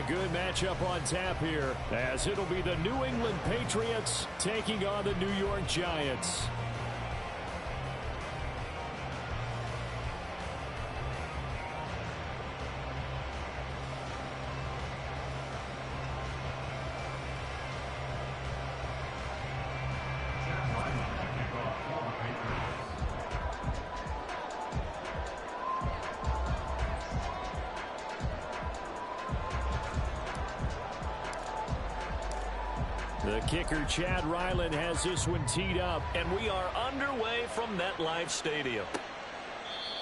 a good matchup on tap here, as it'll be the New England Patriots taking on the New York Giants. The kicker, Chad Ryland, has this one teed up. And we are underway from MetLife Stadium.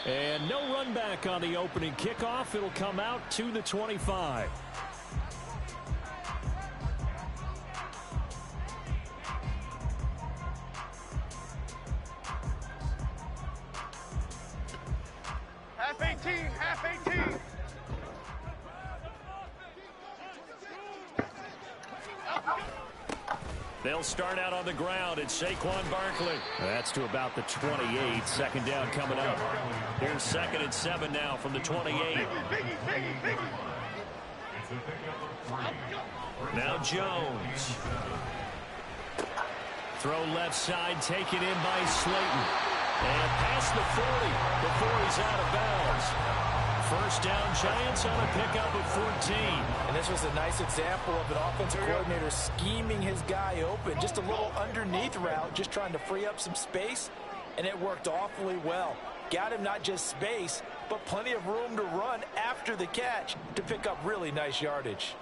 And no run back on the opening kickoff. It'll come out to the 25. Half 18, half 18. They'll start out on the ground. It's Saquon Barkley. That's to about the 28. Second down coming up. Here's 2nd and 7 now from the 28. Now Jones. Throw left side, taken in by Slayton. And past the 40 before he's out of bounds. First down, Giants on a pickup of 14. And this was a nice example of an offensive coordinator scheming his guy open. Just a little underneath route, just trying to free up some space, and it worked awfully well. Got him not just space, but plenty of room to run after the catch to pick up really nice yardage.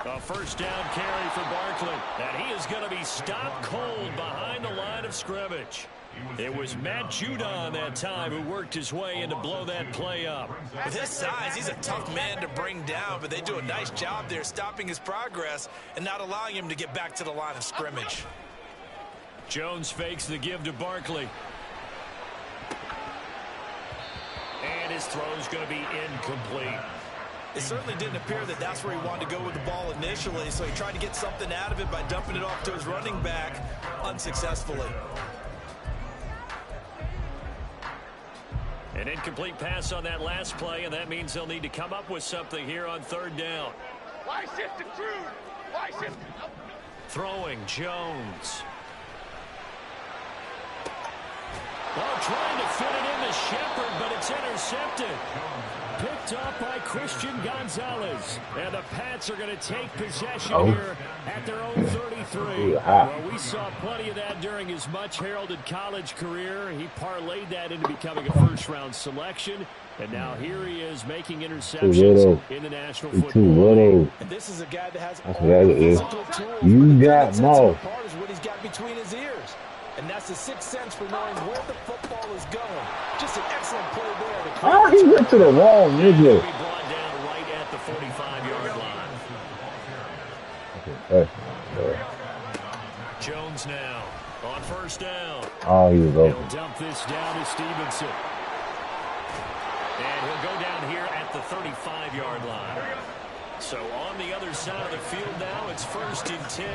A first down carry for Barkley. And he is going to be stopped cold behind the line of scrimmage. It was Matt Judon that time who worked his way in to blow that play up. With his size, he's a tough man to bring down, but they do a nice job there stopping his progress and not allowing him to get back to the line of scrimmage. Jones fakes the give to Barkley. And his throw is going to be incomplete. It certainly didn't appear that that's where he wanted to go with the ball initially, so he tried to get something out of it by dumping it off to his running back unsuccessfully. An incomplete pass on that last play, and that means they'll need to come up with something here on 3rd down. Why shift it, Drew? Why shift it? Throwing, Jones. Oh, trying to fit it into Shepard, but it's intercepted. Picked up by Christian Gonzalez. And the Pats are going to take possession here at their own 33. Well, we saw plenty of that during his much-heralded college career. He parlayed that into becoming a first-round selection. And now here he is making interceptions in the National Football League. And this is a guy that has all the physical tools. You got more. Part is what he's got between his ears. And that's the sixth sense for knowing where the football is going. Just an excellent play there. Oh, he went to the wrong nigga. Brought down right at the 45-yard line. Jones now on first down. Oh, he was open. He'll dump this down to Stevenson. And he'll go down here at the 35-yard line. So on the other side of the field now, it's 1st and 10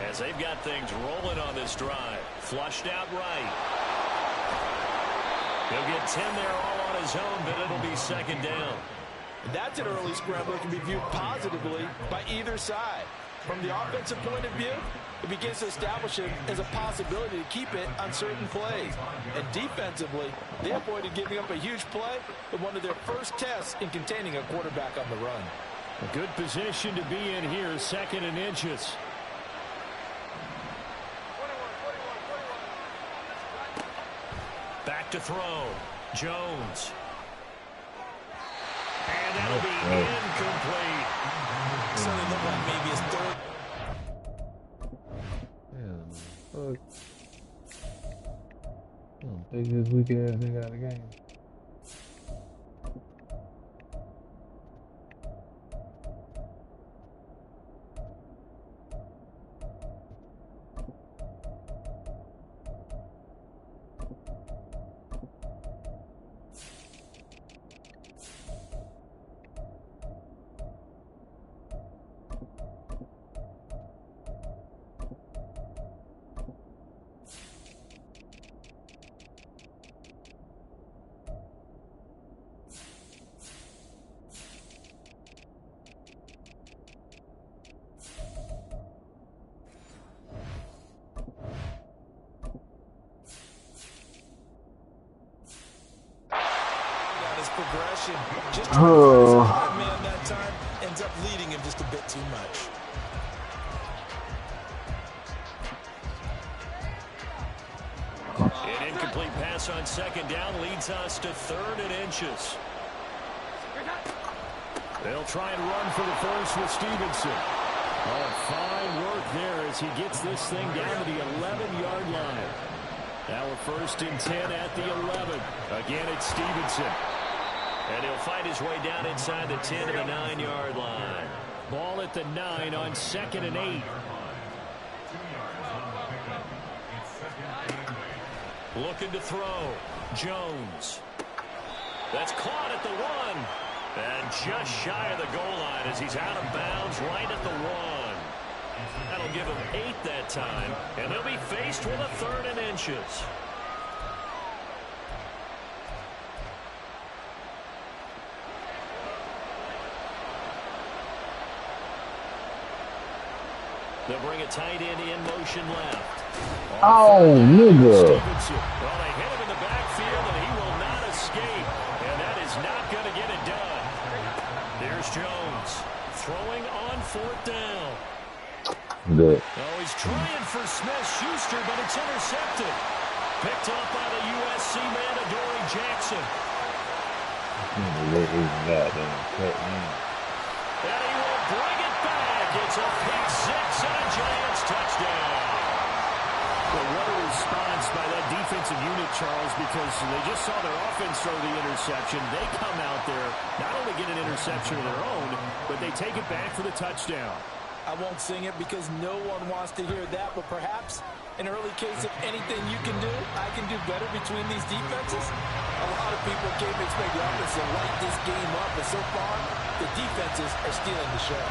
as they've got things rolling on this drive. Flushed out right. He'll get 10 there all on his own, but it'll be 2nd down. That's an early scramble that can be viewed positively by either side. From the offensive point of view, it begins to establish it as a possibility to keep it on certain plays. And defensively, they avoided giving up a huge play with one of their first tests in containing a quarterback on the run. A good position to be in here, 2nd and inches. Back to throw. Jones. And that'll be incomplete. Certainly looked like maybe his third. Fuck. I don't think this weak ass nigga out of the game. progression. Just man that time ends up leading him just a bit too much. An incomplete pass on second down leads us to 3rd and inches. They'll try and run for the first with Stevenson. Oh, fine work there as he gets this thing down to the 11-yard line. Now a 1st and 10 at the 11. Again, it's Stevenson. And he'll fight his way down inside the 10 to the 9-yard line. Ball at the 9 on 2nd and 8. Looking to throw. Jones. That's caught at the 1. And just shy of the goal line as he's out of bounds right at the 1. That'll give him 8 that time. And they'll be faced with a 3rd and inches. They'll bring a tight end in motion left. Oh, nigga. Well, they hit him in the backfield, and he will not escape. And that is not going to get it done. There's Jones throwing on 4th down. Good. Oh, he's trying for Smith-Schuster, but it's intercepted. Picked up by the USC man, Adoree Jackson. They even got them cut in. And he will bring it back. It's a pick 6 and a Giants touchdown. Well, what a response by that defensive unit, Charles, because they just saw their offense throw the interception. They come out there, not only get an interception of their own, but they take it back for the touchdown. I won't sing it because no one wants to hear that, but perhaps an early case of anything you can do, I can do better between these defenses. A lot of people came to expect the offense to light this game up, but so far, the defenses are stealing the show.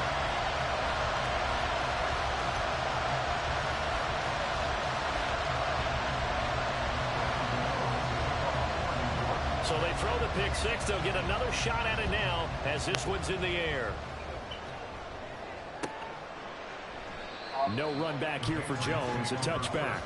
So they throw the pick 6. They'll get another shot at it now as this one's in the air. No run back here for Jones. A touchback.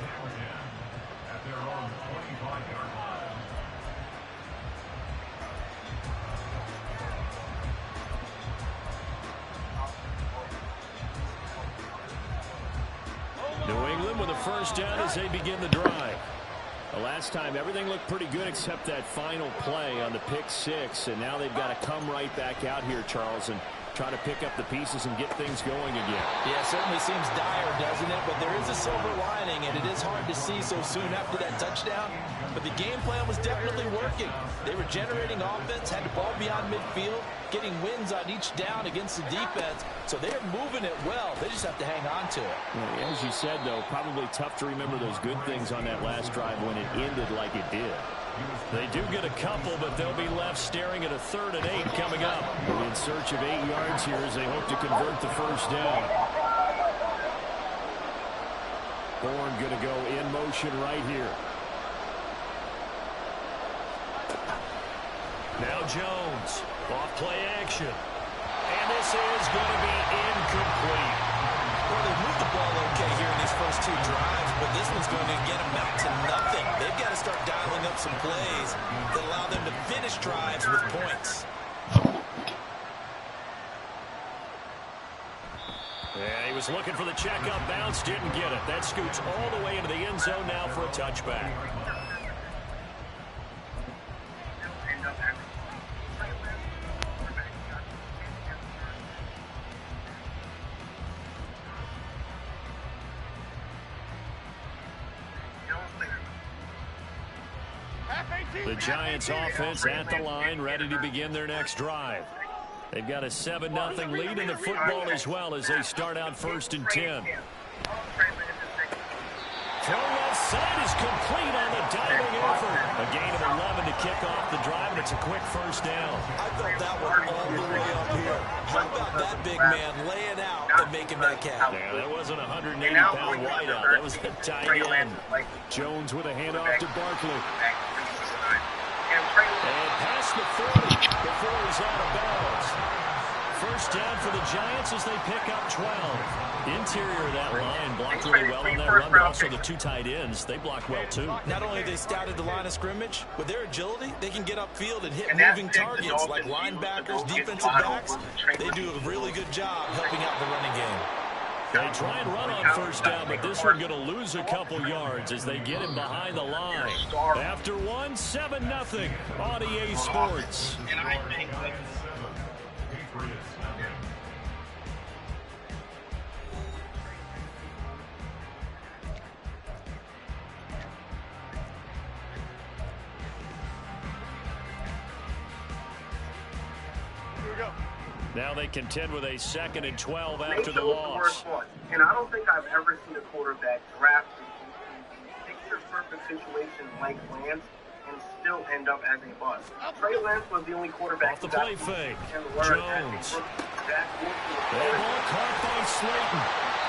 New England with a 1st down as they begin the drive. The last time, everything looked pretty good except that final play on the pick 6. And now they've got to come right back out here, Charles, and try to pick up the pieces and get things going again. Yeah, certainly seems dire, doesn't it? But there is a silver lining, and it is hard to see so soon after that touchdown. But the game plan was definitely working. They were generating offense, had the ball beyond midfield, getting wins on each down against the defense. So they're moving it well. They just have to hang on to it. Yeah, as you said, though, probably tough to remember those good things on that last drive when it ended like it did. They do get a couple, but they'll be left staring at a 3rd and 8 coming up. In search of 8 yards here as they hope to convert the 1st down. Bourne going to go in motion right here. Now Jones, off play action. And this is going to be incomplete. Well, they moved the ball okay here in these first 2 drives, but this one's going to get them out to nothing. They've got to start dialing up some plays that allow them to finish drives with points. Yeah, he was looking for the checkup bounce, didn't get it. That scoots all the way into the end zone now for a touchback. The Giants offense at the line, ready to begin their next drive. They've got a 7-0 lead in the football as well as they start out 1st and 10. Throw left side is complete on the diving effort. A gain of 11 to kick off the drive, and it's a quick 1st down. I felt that one all the way up here. How about that big man laying out and making that catch? Yeah, that wasn't a 180-pound wideout. That was a tight end. Jones with a handoff to Barkley. And past the 40 before he's out of bounds. first down for the Giants as they pick up 12. Interior of that line blocked really well on that run, but also the two tight ends, they blocked well too. Not only have they scouted the line of scrimmage, with their agility, they can get upfield and hit moving targets like linebackers, defensive backs. They do a really good job helping out the running game. They try and run on first down, but this one going to lose a couple yards as they get him behind the line. After one, 7-0 on EA Sports. And I think that now they contend with a 2nd and 12 after the loss. And I don't think I've ever seen a quarterback drafted in picture-perfect situation like Lance and still end up as a bust. Trey Lance was the only quarterback off the play fake. Jones. That ball caught by Slayton.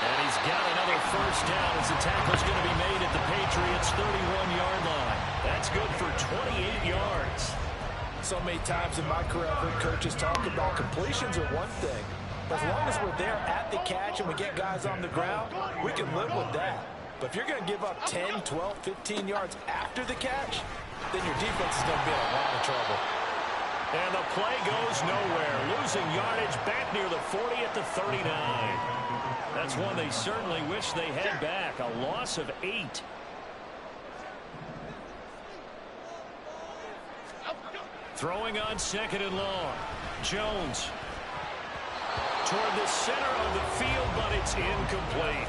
And he's got another first down as the tackle's going to be made at the Patriots' 31-yard line. That's good for 28 yards. So many times in my career, I've heard coaches talk about completions are one thing. But as long as we're there at the catch and we get guys on the ground, we can live with that. But if you're going to give up 10, 12, 15 yards after the catch, then your defense is going to be in a lot of trouble. And the play goes nowhere. Losing yardage back near the 40 at the 39. That's one they certainly wish they had back. A loss of 8. Throwing on 2nd and long. Jones. Toward the center of the field, but it's incomplete.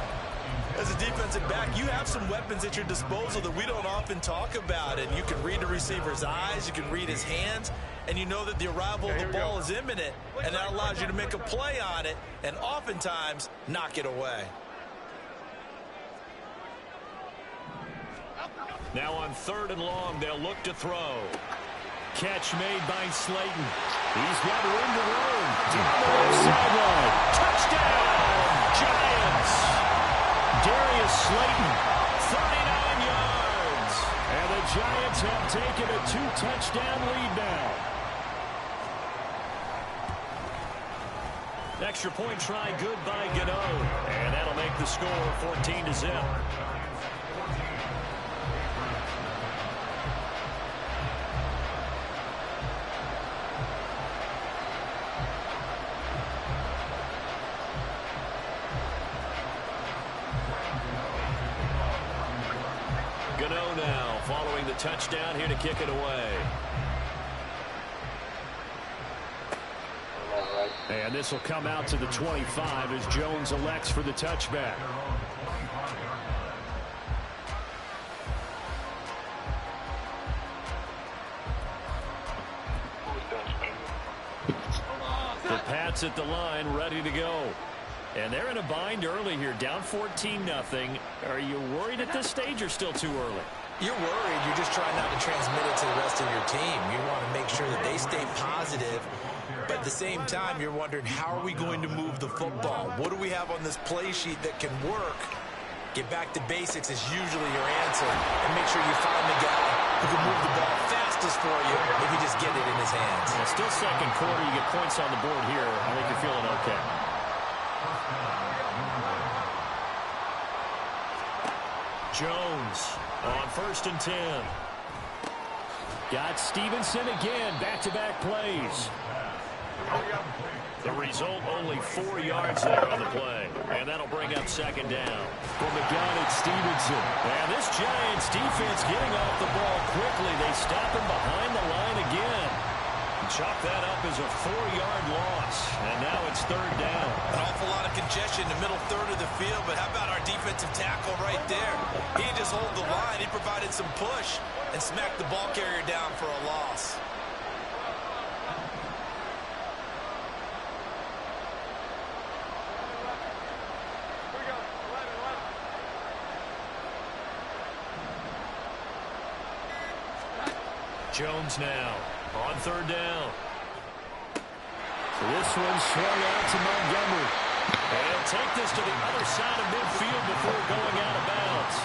As a defensive back, you have some weapons at your disposal that we don't often talk about. And you can read the receiver's eyes, you can read his hands, and you know that the arrival of the ball is imminent. And that allows you to make a play on it and oftentimes knock it away. Now on 3rd and long, they'll look to throw. Catch made by Slayton. He's got room to run. Down the left sideline. Touchdown, Giants. Darius Slayton, 39 yards. And the Giants have taken a 2-touchdown lead now. Extra point try good by Gano. And that'll make the score 14-0. Gano now following the touchdown here to kick it away. And this will come out to the 25 as Jones elects for the touchback. The Pats at the line ready to go. And they're in a bind early here, down 14-0. Are you worried at this stage or still too early? You're worried. You're just trying not to transmit it to the rest of your team. You want to make sure that they stay positive. But at the same time, you're wondering, how are we going to move the football? What do we have on this play sheet that can work? Get back to basics is usually your answer. And make sure you find the guy who can move the ball fastest for you if you just get it in his hands. Well, still second quarter. You get points on the board here. I think you're feeling okay. Jones on 1st and 10. Got Stevenson again. Back-to-back plays. The result, only 4 yards there on the play. And that'll bring up 2nd down. From the gun, it's Stevenson. And this Giants defense getting off the ball quickly. They stop him behind the line again. Chalk that up as a 4-yard loss. And now it's 3rd down. An awful lot of congestion in the middle third of the field, but how about our defensive tackle right there? He didn't just hold the line. He provided some push and smacked the ball carrier down for a loss. Jones now on 3rd down. So this one's swung out to Montgomery. And he'll take this to the other side of midfield before going out of bounds.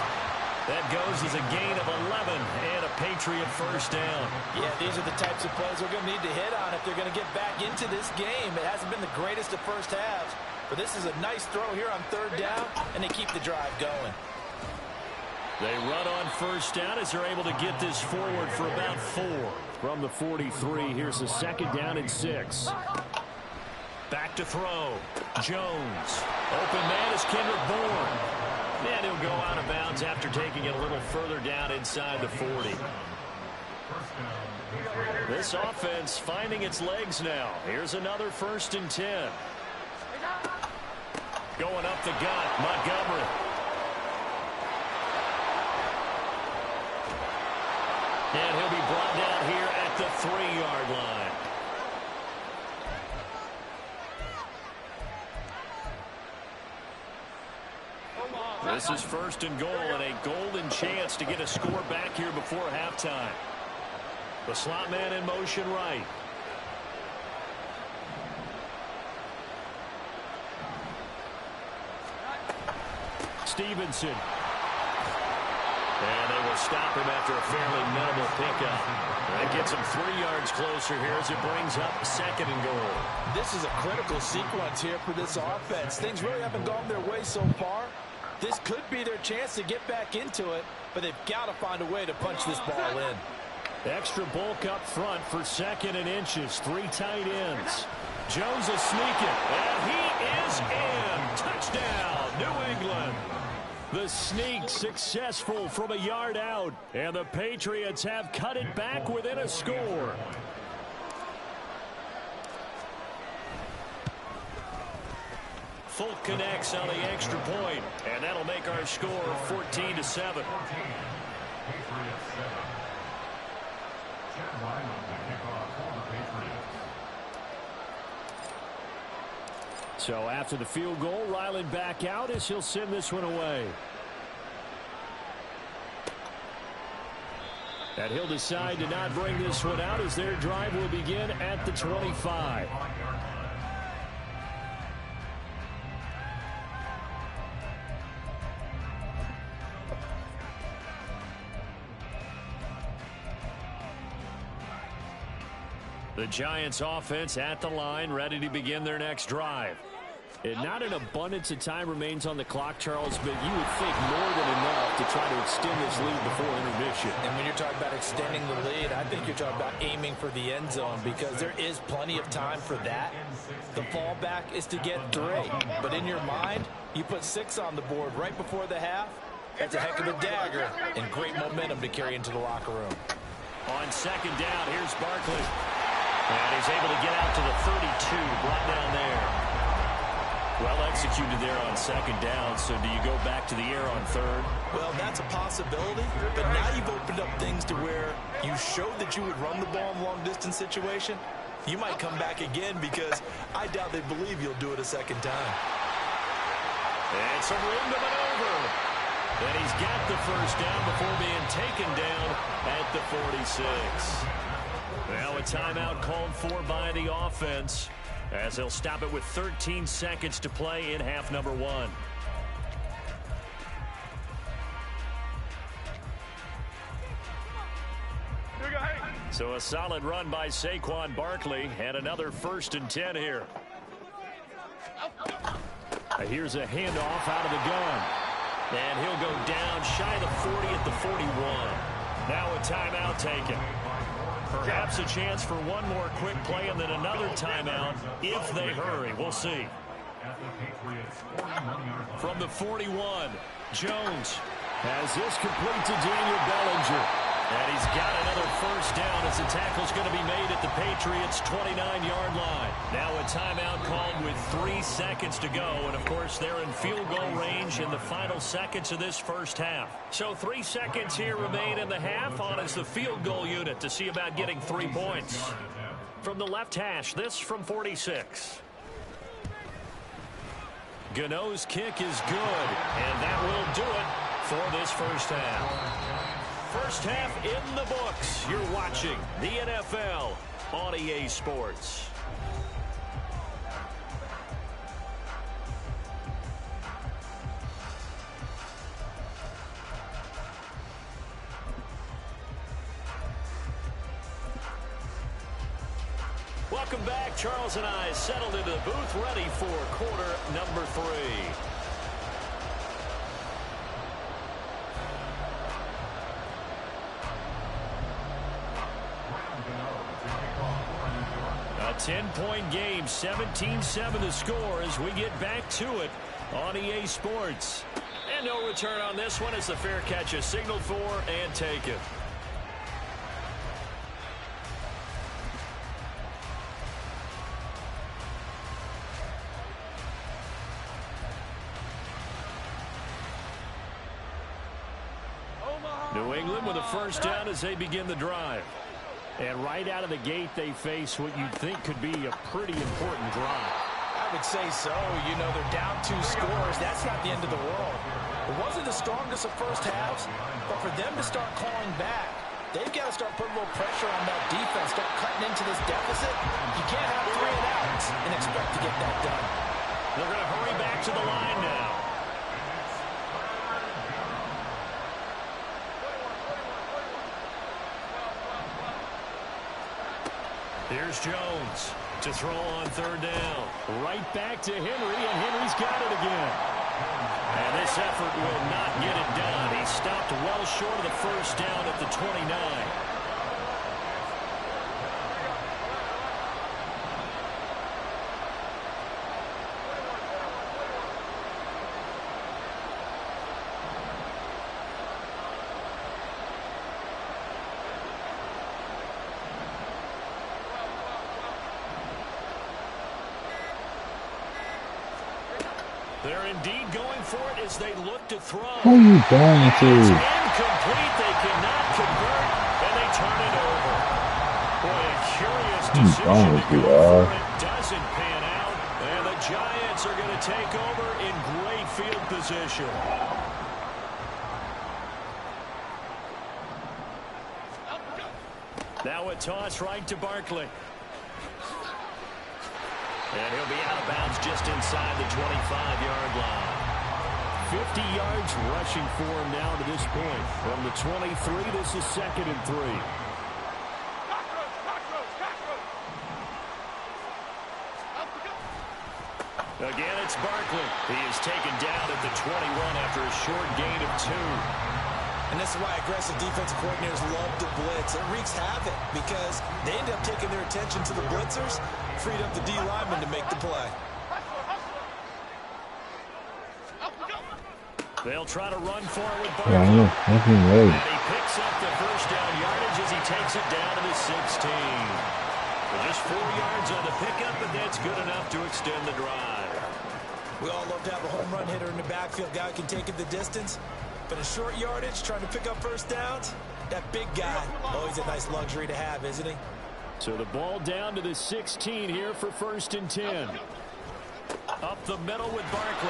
That goes as a gain of 11 and a Patriot first down. Yeah, these are the types of plays they're going to need to hit on if they're going to get back into this game. It hasn't been the greatest of first halves, but this is a nice throw here on third down, and they keep the drive going. They run on first down as they're able to get this forward for about 4. From the 43, here's a second down and 6. Back to throw. Jones. Open man is Kendrick Bourne. And he'll go out of bounds after taking it a little further down inside the 40. This offense finding its legs now. Here's another 1st and 10. Going up the gut, Montgomery. And he'll be brought down here at the 3-yard line. This is 1st and goal and a golden chance to get a score back here before halftime. The slot man in motion right. Stevenson. And they will stop him after a fairly minimal pickup. That gets him 3 yards closer here as it brings up 2nd and goal. This is a critical sequence here for this offense. Things really haven't gone their way so far. This could be their chance to get back into it, but they've got to find a way to punch this ball in. Extra bulk up front for 2nd and inches. 3 tight ends. Jones is sneaking, and he is in. Touchdown, New England. The sneak successful from a yard out, and the Patriots have cut it back within a score. Folk connects on the extra point, and that'll make our score 14-7. So after the field goal, Ryland back out as he'll send this one away. And he'll decide to not bring this one out as their drive will begin at the 25. The Giants offense at the line, ready to begin their next drive. And not an abundance of time remains on the clock, Charles, but you would think more than enough to try to extend this lead before intermission. And when you're talking about extending the lead, I think you're talking about aiming for the end zone because there is plenty of time for that. The fallback is to get 3. But in your mind, you put 6 on the board right before the half. That's a heck of a dagger and great momentum to carry into the locker room. On 2nd down, here's Barkley. And he's able to get out to the 32, brought down there. Well executed there on 2nd down, so do you go back to the air on 3rd? Well, that's a possibility, but now you've opened up things to where you showed that you would run the ball in a long-distance situation. You might come back again because I doubt they believe you'll do it a 2nd time. And some room to maneuver. And he's got the 1st down before being taken down at the 46. Now a timeout called for by the offense as they'll stop it with 13 seconds to play in half number 1. So a solid run by Saquon Barkley and another 1st and 10 here. Here's a handoff out of the gun. And he'll go down shy of the 40 at the 41. Now a timeout taken. Perhaps a chance for one more quick play and then another timeout if they hurry. We'll see. From the 41, Jones has this complete to Daniel Bellinger. And he's got another 1st down as the tackle's going to be made at the Patriots' 29-yard line. Now a timeout called with 3 seconds to go. And, of course, they're in field goal range in the final seconds of this first half. So 3 seconds here remain in the half on as the field goal unit to see about getting 3 points. From the left hash, this from 46. Gano's kick is good, and that will do it for this first half. First half in the books. You're watching the NFL on EA Sports. Welcome back. Charles and I settled into the booth, ready for quarter number 3. A 10-point game, 17-7 the score as we get back to it on EA Sports. And no return on this one as the fair catch is signaled for and taken. New England with a first down as they begin the drive. And right out of the gate, they face what you'd think could be a pretty important drive. I would say so. You know, they're down 2 scores. That's not the end of the world. It wasn't the strongest of first halves, but for them to start clawing back, they've got to start putting a little pressure on that defense, start cutting into this deficit. You can't have 3 and outs and expect to get that done. They're going to hurry back to the line now. Here's Jones to throw on third down. Right back to Henry, and Henry's got it again. And this effort will not get it done. He stopped well short of the first down at the 29. They're indeed going for it as they look to throw. Who are you going to? It's incomplete. They cannot convert, and they turn it over. Boy, a curious decision to go for it. Doesn't pan out, and the Giants are going to take over in great field position. Now a toss right to Barkley. And he'll be out of bounds just inside the 25-yard line. 50 yards rushing for him now to this point. From the 23, this is 2nd and 3. Again, it's Barkley. He is taken down at the 21 after a short gain of 2. And this is why aggressive defensive coordinators love to blitz. It wreaks havoc because they end up taking their attention to the blitzers, freed up the D lineman to make the play. They'll try to run for it with Barkley. Yeah, and he picks up the first down yardage as he takes it down to the 16. But just 4 yards on the pickup, and that's good enough to extend the drive. We all love to have a home run hitter in the backfield, guy who can take it the distance. But in short yardage, trying to pick up first downs, that big guy, always a nice luxury to have, isn't he? So the ball down to the 16 here for 1st and 10. Up the middle with Barkley.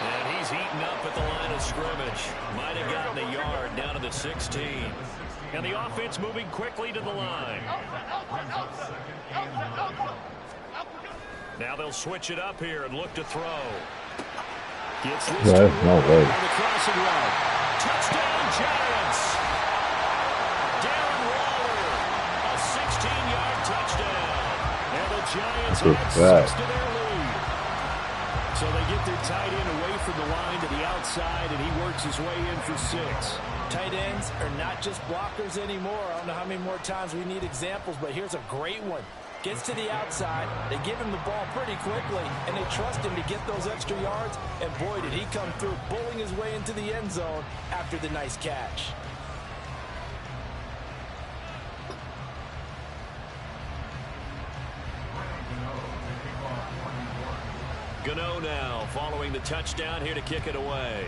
And he's eaten up at the line of scrimmage. Might have gotten a yard down to the 16. And the offense moving quickly to the line. Now they'll switch it up here and look to throw. Gets this no way. On the crossing route. Touchdown, Giants. Darren Waller, a 16-yard touchdown. And the Giants add 6 to their lead. So they get their tight end away from the line to the outside, and he works his way in for 6. Tight ends are not just blockers anymore. I don't know how many more times we need examples, but here's a great one. Gets to the outside, they give him the ball pretty quickly, and they trust him to get those extra yards, and boy, did he come through, bowling his way into the end zone after the nice catch. Gano now following the touchdown here to kick it away.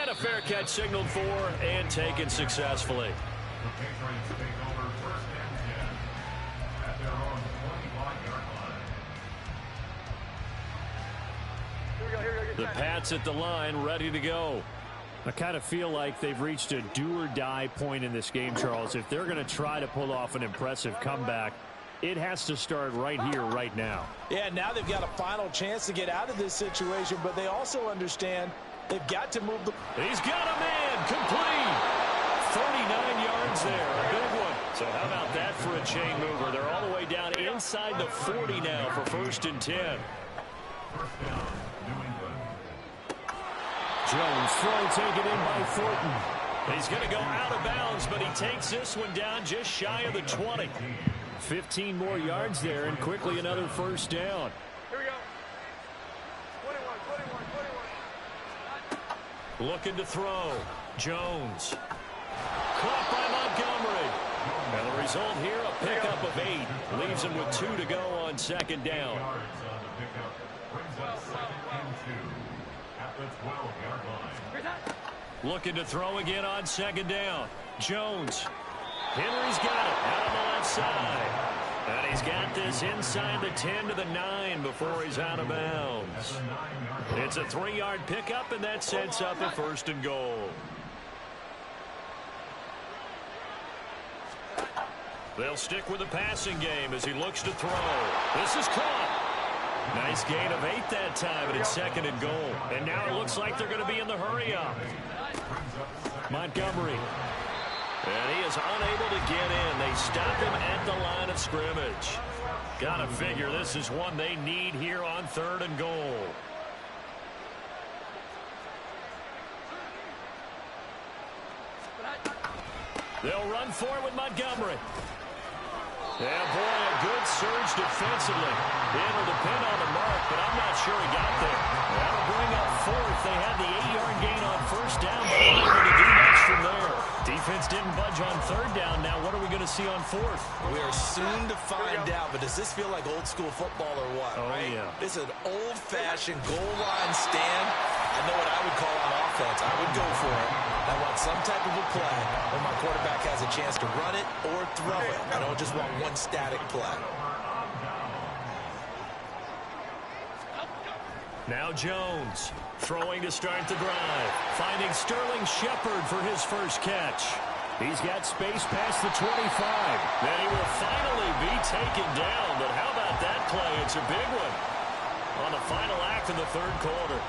And a fair catch signaled for and taken successfully. The Pats at the line, ready to go. I kind of feel like they've reached a do-or-die point in this game, Charles. If they're going to try to pull off an impressive comeback, it has to start right here, right now. Yeah, now they've got a final chance to get out of this situation, but they also understand they've got to move the... He's got a man, complete. 39 yards there, a big one. So how about that chain mover. They're all the way down inside the 40 now for 1st and 10. Jones throw taken in by Thornton. He's going to go out of bounds, but he takes this one down just shy of the 20. 15 more yards there, and quickly another 1st down. Here we go. 21. Looking to throw. Jones. Caught by Montgomery. And the result here, a pickup of 8. Leaves him with 2 to go on 2nd down. Looking to throw again on 2nd down. Jones. Henry's got it out on the left side. And he's got this inside the 10 to the 9 before he's out of bounds. It's a 3-yard pickup, and that sets up a 1st and goal. They'll stick with the passing game as he looks to throw. This is caught. Nice gain of 8 that time, and it's 2nd and goal. And now it looks like they're going to be in the hurry-up. Montgomery. And he is unable to get in. They stop him at the line of scrimmage. Got to figure this is one they need here on 3rd and goal. They'll run for it with Montgomery. Yeah, boy, a good surge defensively. It'll depend on the mark, but I'm not sure he got there. That'll bring up 4th. They had the 8-yard gain on 1st down, but they're not going to do much from there. Defense didn't budge on 3rd down. Now what are we going to see on 4th? We are soon to find out, but does this feel like old school football or what? Oh, right? yeah. This is an old-fashioned goal line stand. I know what I would call on offense. I would go for it. I want some type of a play where my quarterback has a chance to run it or throw it. I don't just want one static play. Now Jones throwing to start the drive. Finding Sterling Shepard for his first catch. He's got space past the 25. Then he will finally be taken down. But how about that play? It's a big one on the final act of the 3rd quarter.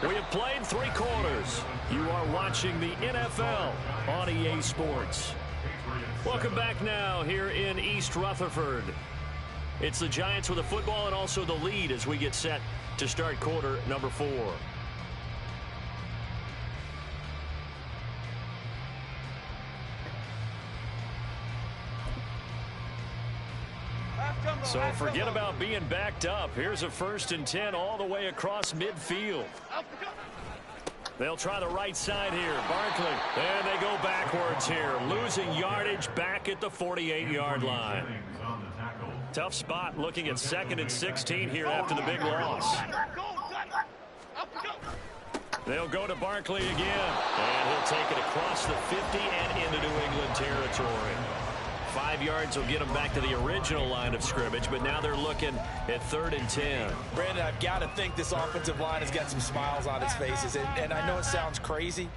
We have played 3 quarters. You are watching the NFL on EA Sports. Welcome back now here in East Rutherford. It's the Giants with the football and also the lead as we get set to start quarter number 4. So forget about being backed up. Here's a 1st and 10 all the way across midfield. They'll try the right side here. Barkley. And they go backwards here. Losing yardage back at the 48-yard line. Tough spot looking at 2nd and 16 here after the big loss. They'll go to Barkley again. And he'll take it across the 50 and into New England territory. 5 yards will get them back to the original line of scrimmage, but now they're looking at 3rd and 10. Brandon, I've got to think this offensive line has got some smiles on its faces, and I know it sounds crazy,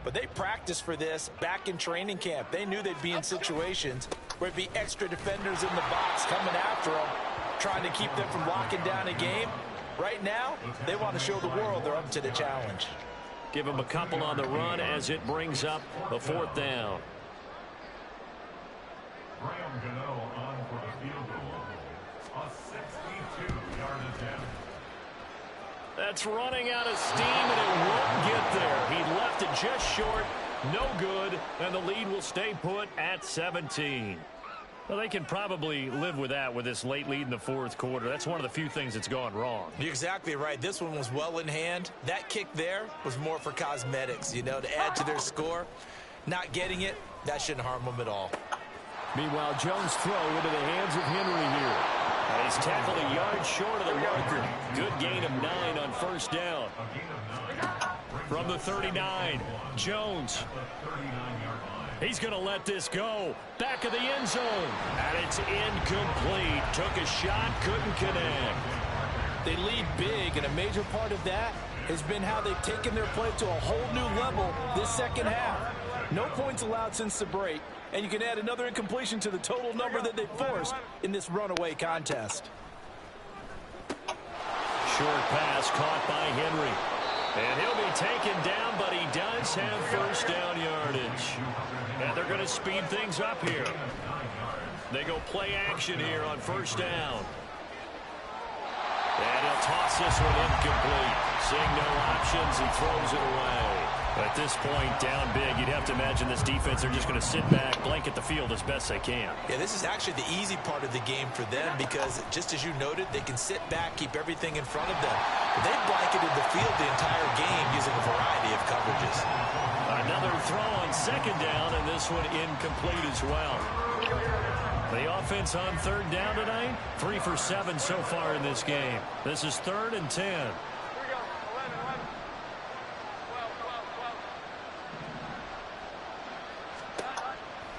but they practiced for this back in training camp. They knew they'd be in situations where it'd be extra defenders in the box coming after them, trying to keep them from locking down a game. Right now, they want to show the world they're up to the challenge. Give them a couple on the run as it brings up the 4th down. That's running out of steam, and it won't get there. He left it just short, no good, and the lead will stay put at 17. Well, they can probably live with that with this late lead in the 4th quarter. That's one of the few things that's gone wrong. You're exactly right. This one was well in hand. That kick there was more for cosmetics, you know, to add to their score. Not getting it, that shouldn't harm them at all. Meanwhile, Jones' throw into the hands of Henry here. And he's tackled a yard short of the marker. Good gain of 9 on 1st down. From the 39, Jones. He's going to let this go. Back of the end zone. And it's incomplete. Took a shot, couldn't connect. They lead big, and a major part of that has been how they've taken their play to a whole new level this second half. No points allowed since the break, and you can add another incompletion to the total number that they've forced in this runaway contest. Short pass caught by Henry. And he'll be taken down, but he does have first down yardage. And they're going to speed things up here. They go play action here on first down. And he'll toss this one incomplete. Seeing no options, he throws it away. At this point, down big, you'd have to imagine this defense, they're just going to sit back, blanket the field as best they can. Yeah, this is actually the easy part of the game for them because, just as you noted, they can sit back, keep everything in front of them. They've blanketed the field the entire game using a variety of coverages. Another throw on second down, and this one incomplete as well. The offense on third down tonight, 3 for 7 so far in this game. This is 3rd and 10.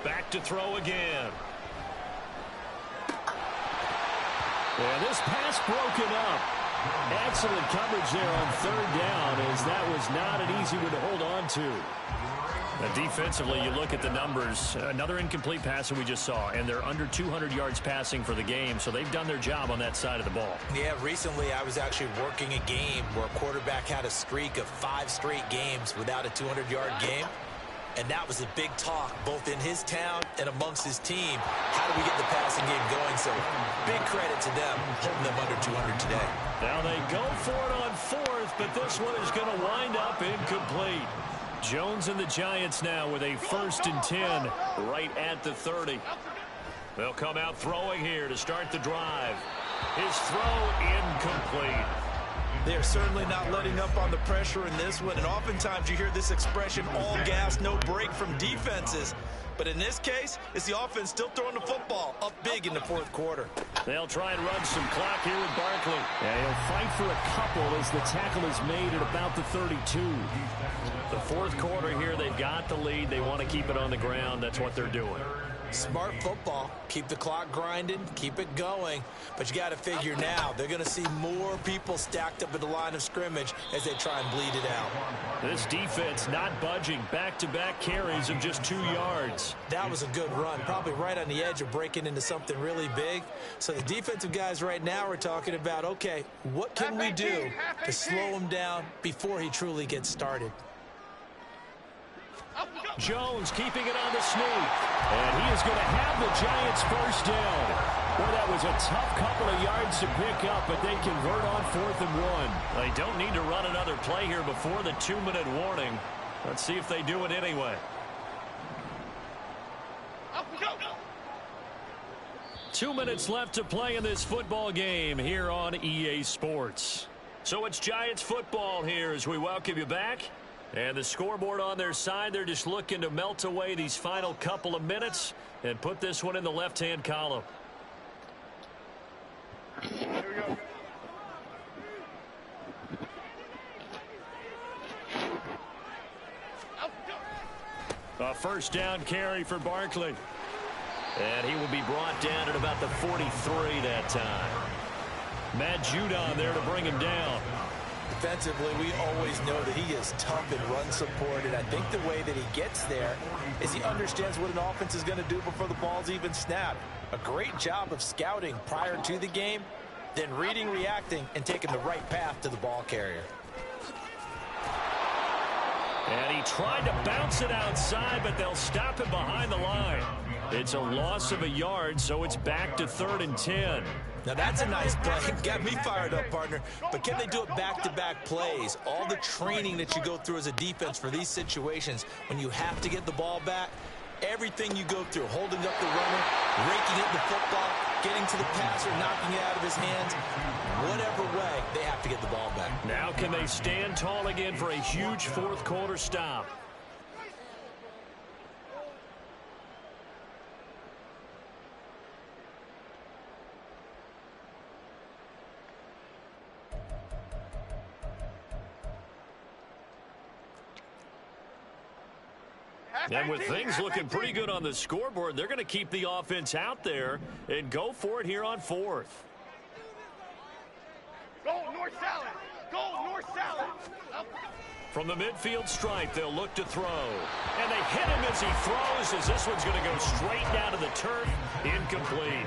Back to throw again. And this pass broken up. Excellent coverage there on third down, as that was not an easy one to hold on to. Now defensively, you look at the numbers. Another incomplete pass that we just saw, and they're under 200 yards passing for the game, so they've done their job on that side of the ball. Yeah, recently I was actually working a game where a quarterback had a streak of 5 straight games without a 200-yard game. And that was a big talk, both in his town and amongst his team. How do we get the passing game going? So big credit to them, holding them under 200 today. Now they go for it on 4th, but this one is going to wind up incomplete. Jones and the Giants now with a 1st and 10 right at the 30. They'll come out throwing here to start the drive. His throw incomplete. They are certainly not letting up on the pressure in this one, and oftentimes you hear this expression, all gas, no break from defenses. But in this case, it's the offense still throwing the football up big in the 4th quarter. They'll try and run some clock here with Barkley. Yeah, he'll fight for a couple as the tackle is made at about the 32. The 4th quarter here, they've got the lead. They want to keep it on the ground. That's what they're doing. Smart football. Keep the clock grinding, keep it going. But you got to figure now, they're going to see more people stacked up at the line of scrimmage as they try and bleed it out. This defense not budging. Back-to-back carries of just 2 yards. That was a good run, probably right on the edge of breaking into something really big. So the defensive guys right now are talking about, okay, what can we do to slow him down before he truly gets started? Jones keeping it on the sneak. And he is going to have the Giants first down. Boy, that was a tough couple of yards to pick up, but they convert on 4th and 1. They don't need to run another play here before the 2-minute warning. Let's see if they do it anyway. 2 minutes left to play in this football game here on EA Sports. So it's Giants football here as we welcome you back. And the scoreboard on their side, they're just looking to melt away these final couple of minutes and put this one in the left-hand column. Here we go. A first down carry for Barkley. And he will be brought down at about the 43 that time. Matt Judon there to bring him down. Defensively, we always know that he is tough in run support, and I think the way that he gets there is he understands what an offense is going to do before the ball's even snapped. A great job of scouting prior to the game, then reading, reacting, and taking the right path to the ball carrier. And he tried to bounce it outside, but they'll stop him behind the line. It's a loss of a yard, so it's back to 3rd and 10. Now that's a nice play. Got me fired up, partner. But can they do it back-to-back plays? All the training that you go through as a defense for these situations, when you have to get the ball back, everything you go through, holding up the runner, raking at the football, getting to the passer, knocking it out of his hands, whatever way, they have to get the ball back. Now can they stand tall again for a huge 4th quarter stop? And with things looking pretty good on the scoreboard, they're going to keep the offense out there and go for it here on 4th. Go north salad. Go north salad. Up. From the midfield stripe, they'll look to throw. And they hit him as he throws, as this one's going to go straight down to the turf. Incomplete.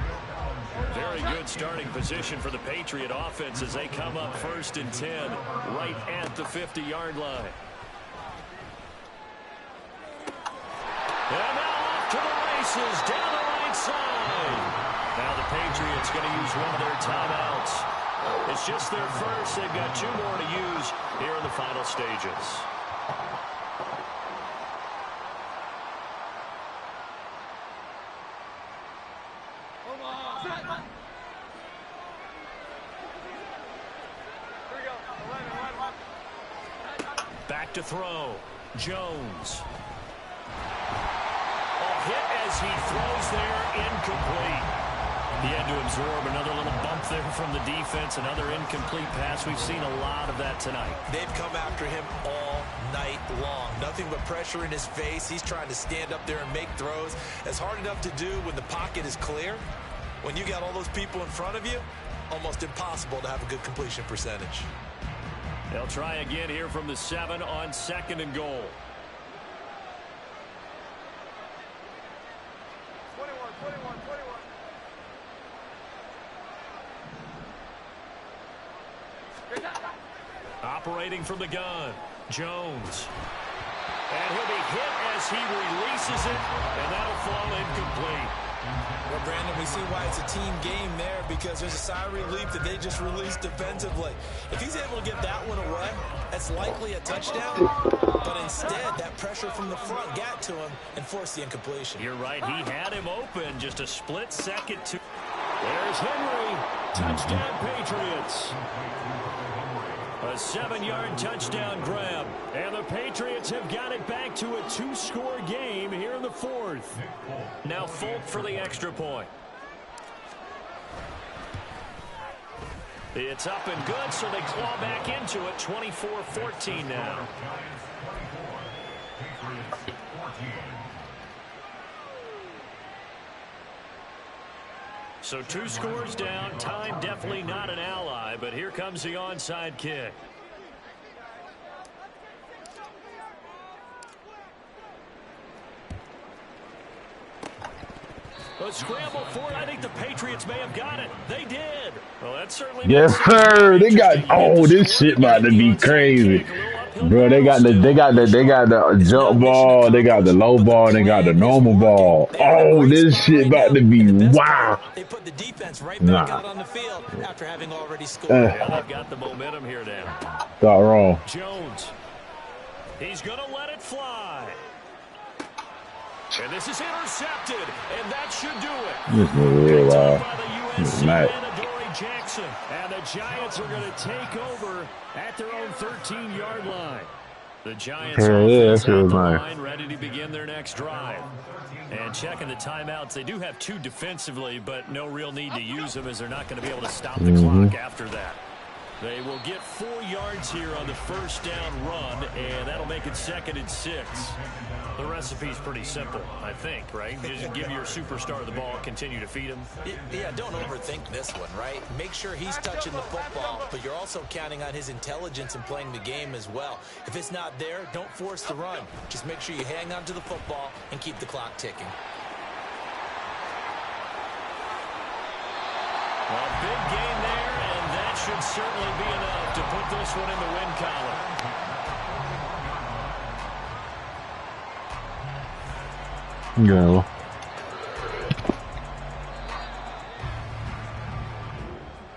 Very good starting position for the Patriot offense as they come up 1st and 10 right at the 50-yard line. And now off to the races down the right side. Now the Patriots going to use one of their timeouts. It's just their first. They've got 2 more to use here in the final stages. Back to throw. Jones. A hit as he throws there, incomplete. He had to absorb another little bump there from the defense, another incomplete pass. We've seen a lot of that tonight. They've come after him all night long. Nothing but pressure in his face. He's trying to stand up there and make throws. It's hard enough to do when the pocket is clear. When you got all those people in front of you, almost impossible to have a good completion percentage. They'll try again here from the 7 on 2nd and goal. 21. Operating from the gun, Jones. And he'll be hit as he releases it, and that'll fall incomplete. Well, Brandon, we see why it's a team game there, because there's a sigh of relief that they just released defensively. If he's able to get that one away, that's likely a touchdown. But instead, that pressure from the front got to him and forced the incompletion. You're right. He had him open. Just a split second to... There's Henry. Touchdown, Patriots. A 7-yard touchdown grab. And the Patriots have got it back to a 2-score game here in the 4th. Now Folk for the extra point. It's up and good, so they claw back into it. 24-14 now. So 2 scores down. Time definitely not an ally, but here comes the onside kick. A scramble for it. I think the Patriots may have got it. They did. Well, that's certainly yes, sir. They got this shit about to be crazy. Bro, they got the jump ball, they got the low ball, and they got the normal ball. Oh, this shit about to be wow. They put the defense right back out on the field after having already scored. Yeah, they've got the momentum here now. Got wrong. Jones. He's going to let it fly. And this is intercepted, and that should do it. This is real loud. Jackson. And the Giants are going to take over at their own 13-yard line. The Giants are at the line, ready to begin their next drive. And checking the timeouts, they do have 2 defensively, but no real need to use them as they're not going to be able to stop the clock after that. They will get 4 yards here on the first down run, and that'll make it 2nd and 6. The recipe's pretty simple, I think, right? You just give your superstar the ball, continue to feed him. Yeah, don't overthink this one, right? Make sure he's touching the football, but you're also counting on his intelligence in playing the game as well. If it's not there, don't force the run. Just make sure you hang on to the football and keep the clock ticking. Well, big gain there, and that should certainly be enough to put this one in the win column. No.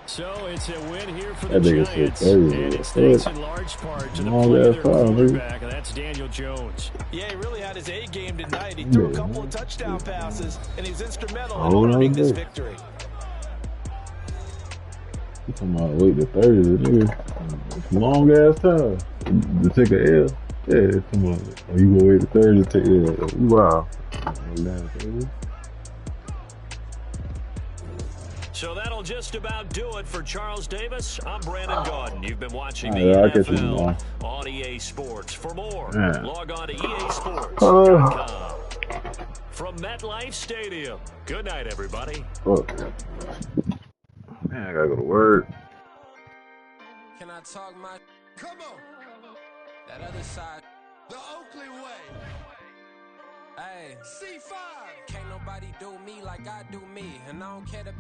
So it's a win here for the Giants, and it's thanks in large part to the play of their quarterback, and that's Daniel Jones. Yeah, he really had his A game tonight. He threw a couple of touchdown passes, and he was instrumental in winning this victory. You talking about wait the Thursday, nigga? It's a long ass time to take a L. Yeah, come on. Oh, you gonna wait the Thursday to take L? Wow. So that'll just about do it for Charles Davis. I'm Brandon Gaudin. You've been watching the NFL on EA Sports. For more, log on to EASports.com. From MetLife Stadium, good night, everybody. Man, I gotta go to work. Can I talk my... Come on. That other side. The Oakley way. Hey. C5. Can't nobody do me like I do me. And I don't care to be